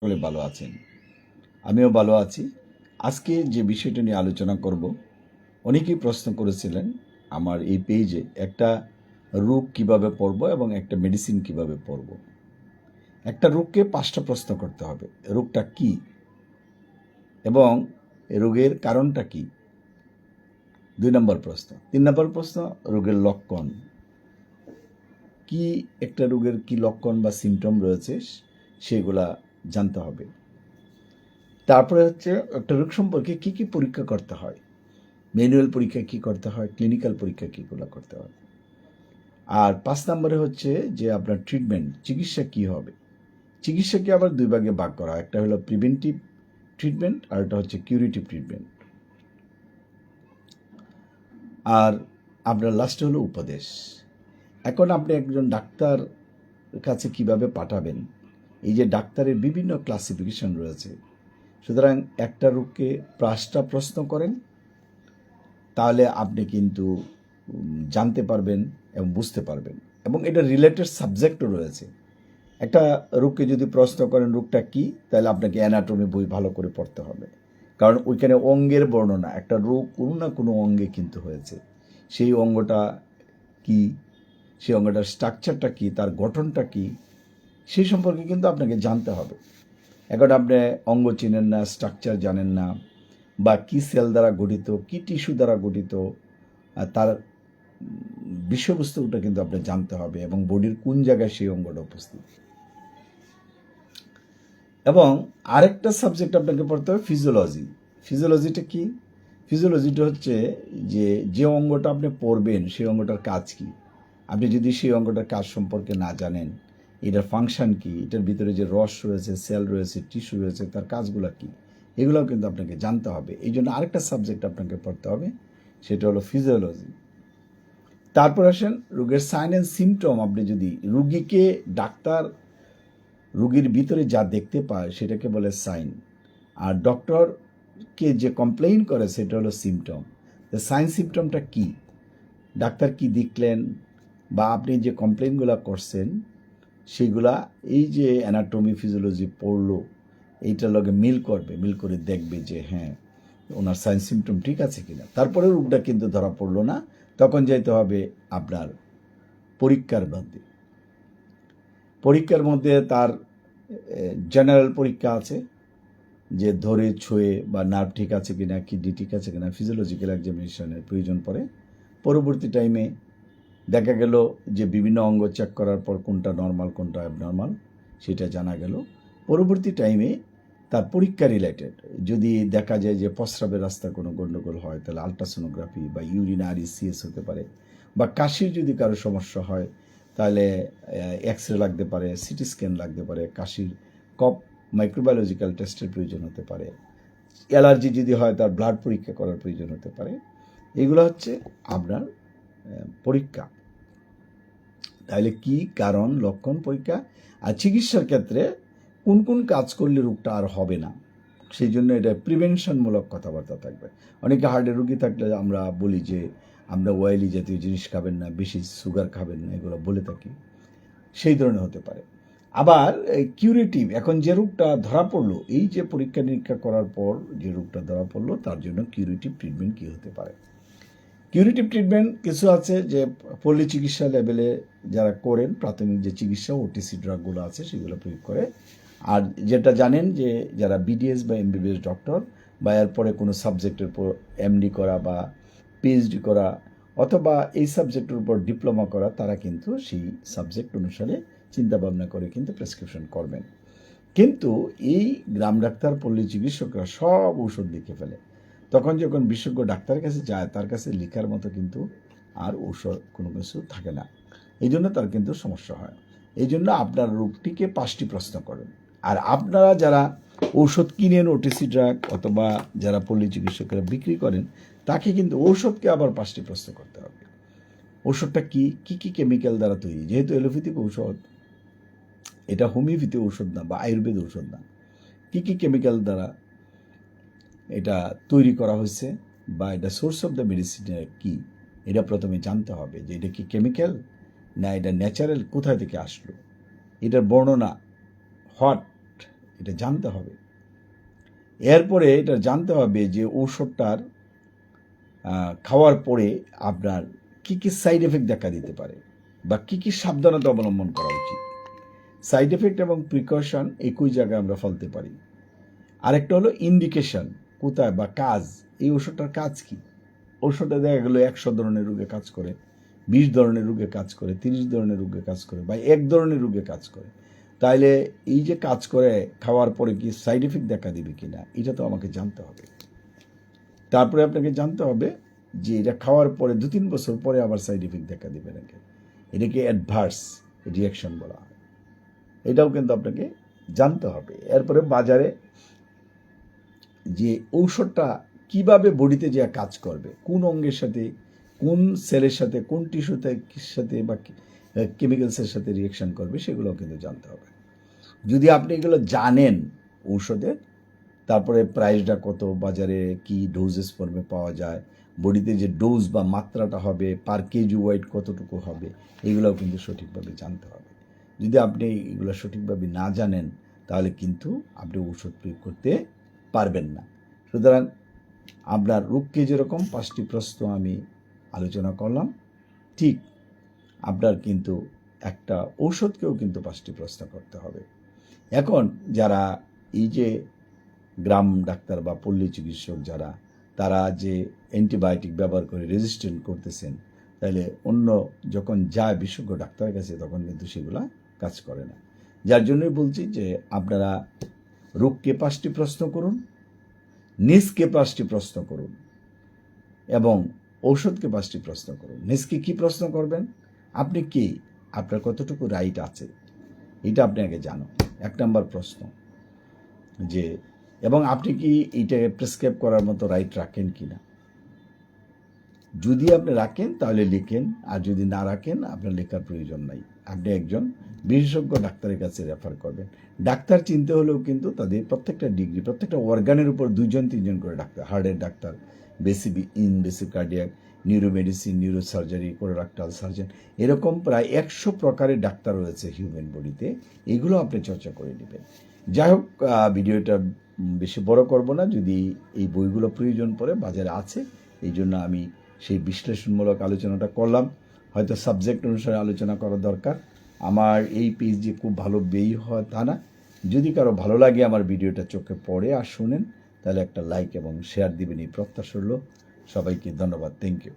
সকলে ভালো আছেন, আমিও ভালো আছি। আজকে যে বিষয়টা নিয়ে আলোচনা করব, অনেকেই প্রশ্ন করেছিলেন আমার এই পেজে, একটা রোগ কিভাবে পড়ব এবং একটা মেডিসিন কিভাবে পড়ব। একটা রোগকে 5টা প্রশ্ন করতে হবে। রোগটা কি এবং রোগের কারণটা কি, 2 নম্বর প্রশ্ন। 3 নম্বর প্রশ্ন, রোগের লক্ষণ কি, একটা রোগের কি লক্ষণ বা সিমটম রয়েছে সেগুলা জানতে হবে। তারপরে হচ্ছে একটা রোগ সম্পর্কে কি কি পরীক্ষা করতে হয়, ম্যানুয়াল পরীক্ষা কি করতে হয়, ক্লিনিক্যাল পরীক্ষা কীগুলো করতে হয়। আর 5 নম্বরে হচ্ছে যে আপনার ট্রিটমেন্ট, চিকিৎসা কি হবে। চিকিৎসাকে আবার 2 ভাগে ভাগ করা হয়, একটা হলো প্রিভেন্টিভ ট্রিটমেন্ট আর একটা হচ্ছে কিউরেটিভ ট্রিটমেন্ট। আর আপনার লাস্টে হলো উপদেশ। এখন আপনি একজন ডাক্তার কাছে কিভাবে পাঠাবেন, এই যে ডাক্তারের বিভিন্ন ক্লাসিফিকেশন রয়েছে, সুতরাং একটা রোগকে 5টা প্রশ্ন করেন, তাহলে আপনি কিন্তু জানতে পারবেন এবং বুঝতে পারবেন। এবং এটা রিলেটেড সাবজেক্টও রয়েছে। একটা রোগকে যদি প্রশ্ন করেন রোগটা কি, তাহলে আপনাকে অ্যানাটমি বই ভালো করে পড়তে হবে, কারণ ওইখানে অঙ্গের বর্ণনা, একটা রোগ কোনো না কোনো অঙ্গে কিন্তু হয়েছে, সেই অঙ্গটা কি, সেই অঙ্গটার স্ট্রাকচারটা কি, তার গঠনটা কি, সেই সম্পর্কে কিন্তু আপনাকে জানতে হবে। এখন আপনি অঙ্গ চিনেন না, স্ট্রাকচার জানেন না, বা কি সেল দ্বারা গঠিত, কি টিস্যু দ্বারা গঠিত, তার বিষয়বস্তুটা কিন্তু আপনি জানতে হবে, এবং বডির কোন জায়গায় সেই অঙ্গটা উপস্থিত। এবং আরেকটা সাবজেক্ট আপনাকে পড়তে হবে ফিজিওলজি। ফিজিওলজিটা কি? ফিজিওলজিটা হচ্ছে যে অঙ্গটা আপনি পড়বেন সেই অঙ্গটার কাজ কি। আপনি যদি সেই অঙ্গটার কাজ সম্পর্কে না জানেন, এটার ফাংশন কি, এটার ভিতরে যে রস রয়েছে, সেল রয়েছে, টিস্যু রয়েছে, তার কাজগুলো কি, এগুলোও কিন্তু আপনাকে জানতে হবে। এই জন্য আরেকটা সাবজেক্ট আপনাকে পড়তে হবে, সেটা হলো ফিজিওলজি। তারপর আসেন রোগের সাইন অ্যান্ড সিমটম। আপনি যদি রুগীকে, ডাক্তার রুগীর ভিতরে যা দেখতে পায় সেটাকে বলে সাইন, আর ডক্টরকে যে কমপ্লেইন করে সেটা হলো সিমটম। সাইন সিমটমটা কি, ডাক্তার কি দেখলেন, বা আপনি যে কমপ্লেইনগুলো করছেন সেগুলা এই যে অ্যানাটমি ফিজিওলজি পড়লো এইটার লগে মিল করবে, মিল করে দেখবে যে হ্যাঁ ওনার সাইন সিমটম ঠিক আছে কিনা। তারপরে রোগটা কিন্তু ধরা পড়লো না, তখন যাইতে হবে আপনার পরীক্ষার মধ্যে। পরীক্ষার মধ্যে তার জেনারেল পরীক্ষা আছে, যে ধরে ছুঁয়ে বা নার্ভ ঠিক আছে কিনা, কিডনি ঠিক আছে কিনা, ফিজিওলজিক্যাল এক্সামিনেশনের প্রয়োজন পড়ে। পরবর্তী টাইমে দেখা গেল যে বিভিন্ন অঙ্গ চেক করার পর কোনটা নর্মাল কোনটা অ্যাবনর্মাল সেটা জানা গেল। পরবর্তী টাইমে তার পরীক্ষা রিলেটেড যদি দেখা যায় যে প্রস্রাবের রাস্তার কোনো গণ্ডগোল হয়, তাহলে আলট্রাসোনোগ্রাফি বা ইউরিন আরইসিএস হতে পারে, বা কাশির যদি কারো সমস্যা হয় তাহলে এক্স রে লাগতে পারে, সিটি স্ক্যান লাগতে পারে, কাশির কপ মাইক্রোবায়োলজিক্যাল টেস্টের প্রয়োজন হতে পারে, অ্যালার্জি যদি হয় তার ব্লাড পরীক্ষা করার প্রয়োজন হতে পারে। এগুলো হচ্ছে আপনার পরীক্ষা। তাহলে কি কারণ, লক্ষণ, পরীক্ষা। আর চিকিৎসার ক্ষেত্রে কোন কোন কাজ করলে রোগটা আর হবে না, সেই জন্য এটা প্রিভেনশনমূলক কথাবার্তা থাকবে। অনেকে হার্টের রোগী থাকলে আমরা বলি যে আমরা অয়েলি জাতীয় জিনিস খাবেন না, বেশি সুগার খাবেন না, এগুলো বলে থাকি, সেই ধরনের হতে পারে। আবার কিউরেটিভ, এখন যে রোগটা ধরা পড়লো, এই যে পরীক্ষা নিরীক্ষা করার পর যে রোগটা ধরা পড়লো, তার জন্য কিউরেটিভ ট্রিটমেন্ট কী হতে পারে। কিউরেটিভ ট্রিটমেন্ট কিছু আছে যে পল্লী চিকিৎসা লেভেলে যারা করেন, প্রাথমিক যে চিকিৎসা ওটিসি ড্রাগগুলো আছে সেগুলো প্রয়োগ করে। আর যেটা জানেন যে যারা বিডিএস বা এমবিবিএস ডক্টর, বা এরপরে কোনো সাবজেক্টের উপর এমডি করা বা পিএইচডি করা, অথবা এই সাবজেক্টের উপর ডিপ্লোমা করা, তারা কিন্তু সেই সাবজেক্ট অনুসারে চিন্তাভাবনা করে কিন্তু প্রেসক্রিপশন করবেন। কিন্তু এই গ্রাম ডাক্তার, পল্লী চিকিৎসকরা সব ঔষধ লিখে ফেলে, তখন যখন বিশেষজ্ঞ ডাক্তারের কাছে যায় তার কাছে লেখার মতো কিন্তু আর ঔষধ কোনো কিছু থাকে না, এই জন্য তার কিন্তু সমস্যা হয়। এই জন্য আপনার রোগটিকে 5টি প্রশ্ন করেন। আর আপনারা যারা ঔষধ কিনেন, ওটিসি ড্রাগ, অথবা যারা পল্লী চিকিৎসকেরা বিক্রি করেন, তাকে কিন্তু ঔষধকে আবার 5টি প্রশ্ন করতে হবে। ঔষধটা কি, কি কি কেমিক্যাল দ্বারা তৈরি, যেহেতু এলোপ্যাথিক ঔষধ, এটা হোমিওপ্যাথি ঔষধ না বা আয়ুর্বেদ ঔষধ না, কি কি কেমিক্যাল দ্বারা এটা তৈরি করা হয়েছে, বা এটা সোর্স অফ দ্য মেডিসিনের কি, এটা প্রথমে জানতে হবে যে এটা কি কেমিক্যাল না এটা ন্যাচারাল, কোথায় থেকে আসলো, এটার বর্ণনা, হোয়াট এটা জানতে হবে। এরপরে এটা জানতে হবে যে ঔষধটার খাওয়ার পরে আপনার কি কি সাইড এফেক্ট দেখা দিতে পারে বা কি কি সাবধানতা অবলম্বন করা উচিত। সাইড এফেক্ট এবং প্রিকশন একই জায়গায় আমরা ফেলতে পারি। আরেকটা হলো ইন্ডিকেশন, কোথায় বা কাজ, এই ওষুধটার কাজ কি। ওষুধটা দেখা গেলো 100 ধরনের রোগে কাজ করে, 20 ধরনের রোগে কাজ করে, 30 ধরনের রোগে কাজ করে বা 1 ধরনের রোগে কাজ করে। তাইলে এই যে কাজ করে খাওয়ার পরে কি সাইড এফেক্ট দেখা দিবে কিনা এটা তো আমাকে জানতে হবে। তারপরে আপনাকে জানতে হবে যে এটা খাওয়ার পরে 2-3 বছর পরে আবার সাইড এফেক্ট দেখা দিবে নাকি, এটাকে অ্যাডভার্স রিয়াকশন বলা হয়। এটাও কিন্তু আপনাকে জানতে হবে। এরপরে বাজারে যে ঔষধটা কিভাবে বডিতে যে কাজ করবে, কোন অঙ্গের সাথে, কোন সেলের সাথে, কোন টিস্যুতে সাথে বা কেমিক্যালসের সাথে রিয়াকশন করবে, সেগুলোও কিন্তু জানতে হবে। যদি আপনি এগুলো জানেন ঔষধের, তারপরে প্রাইসটা কত, বাজারে কি ডোজেস ফর্মে পাওয়া যায়, বডিতে যে ডোজ বা মাত্রাটা হবে, পার কেজি ওয়েট কতটুকু হবে, এগুলোও কিন্তু সঠিকভাবে জানতে হবে। যদি আপনি এগুলো সঠিকভাবে না জানেন তাহলে কিন্তু আপনি ঔষধ প্রয়োগ করতে পারবেন না। সুতরাং আপনার রোগকে যেরকম 5টি প্রশ্ন আমি আলোচনা করলাম, ঠিক আপনার কিন্তু একটা ঔষধকেও কিন্তু 5টি প্রশ্ন করতে হবে। এখন যারা এই যে গ্রাম ডাক্তার বা পল্লী চিকিৎসক যারা, তারা যে অ্যান্টিবায়োটিক ব্যবহার করে রেজিস্ট্যান্ট করতেছেন, তাহলে অন্য যখন যায় বিশেষজ্ঞ ডাক্তারের কাছে তখন কিন্তু সেগুলা কাজ করে না। যার জন্যই বলছি যে আপনারা রোগকে 5টি প্রশ্ন করুন, নিজকে 5টি প্রশ্ন করুন এবং ঔষধকে 5টি প্রশ্ন করুন। নিজকে কি প্রশ্ন করবেন, আপনি কি, আপনার কতটুকু রাইট আছে এটা আপনি আগে জানুন, 1 নম্বর প্রশ্ন। যে এবং আপনি কি এইটাকে প্রেসক্রাইব করার মতো রাইট রাখেন কি না। যদি আপনি রাখেন তাহলে লিখেন, আর যদি না রাখেন আপনার লেখার প্রয়োজন নাই। আপনি একজন বিশেষজ্ঞ ডাক্তারের কাছে রেফার করবেন। ডাক্তার চিনতে হলেও কিন্তু তাদের প্রত্যেকটা ডিগ্রি, প্রত্যেকটা অর্গানের উপর 2-3 করে ডাক্তার, হার্টের doctor, invasive cardiac, neuromedicine, neurosurgery, colorectal surgeon, এরকম প্রায় 100 প্রকারের ডাক্তার রয়েছে হিউম্যান বডিতে। এগুলো আপনি চর্চা করে নেবেন। যাই হোক, ভিডিওটা বেশি বড় করব না। যদি এই বইগুলো প্রয়োজন পড়ে, বাজারে আছে, এই জন্য আমি সেই বিশ্লেষণমূলক আলোচনাটা করলাম। হয়তো সাবজেক্ট অনুসারে আলোচনা করা দরকার। আমার এই পেজ যে খুব ভালো বেই হয় তা না। যদি কারো ভালো লাগে আমার ভিডিওটা চোখে পড়ে আর শুনেন, তাহলে একটা লাইক এবং শেয়ার দিবেন, এই প্রত্যাশা রইল। সবাইকে ধন্যবাদ। Thank you.